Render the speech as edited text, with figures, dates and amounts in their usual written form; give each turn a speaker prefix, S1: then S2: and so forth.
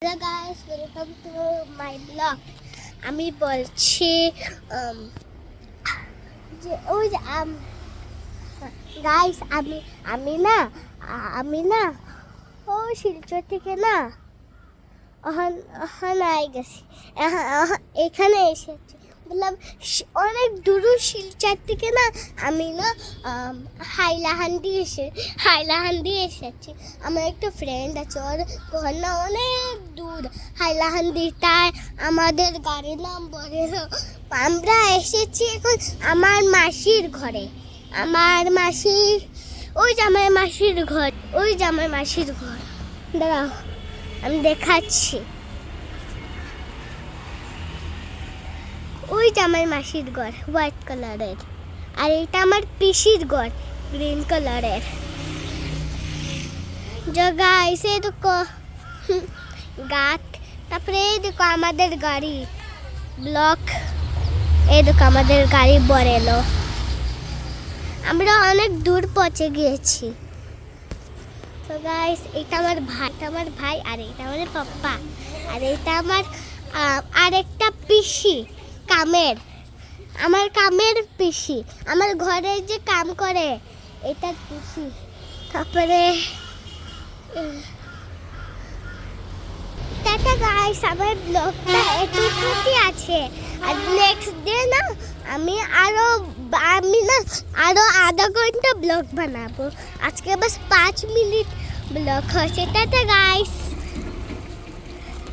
S1: Hello guys, welcome to my blog. আমি বলছি যে ওই যে গাইস আমি না ও শিলচর থেকে না আই গেছি এখানে এসেছি বললাম অনেক দূর শিলচর থেকে না আমি না হাইলাহান্দি এসেছি। আমার একটা ফ্রেন্ড আছে, ওর ঘর না অনেক দূর হাইলাহান্দি, তাই আমাদের গাড়ির নাম বলে আমরা এসেছি এখন আমার মাসির ঘরে। আমার মাসির ঘর দাঁড়াও আমি দেখাচ্ছি। ওই যে আমার মাসির ঘর হোয়াইট কালারের, আর এটা আমার পিসির ঘর গ্রিন কালারের। গাইস এই দেখো গাছ, তারপরে এই দেখো আমাদের গাড়ি ব্লক, এই দেখো আমাদের গাড়ি বড়েলো। আমরা অনেক দূর পৌঁছে গিয়েছি। তো গাইস এটা আমার ভাই আর এটা আমার পাপ্পা, আর এটা আমার আরেকটা পিসি কামের পিসি, আমার ঘরে যে কাম করে এটা পিসি। তারপরে টাটা গাইস, আমার ব্লগটা এতটুকুই আছে। আর নেক্সট ডে না আমি আরো আধা ঘন্টা ব্লগ বানাবো। আজকে বাস 5 মিনিট ব্লগ হয়েছে। Tata guys.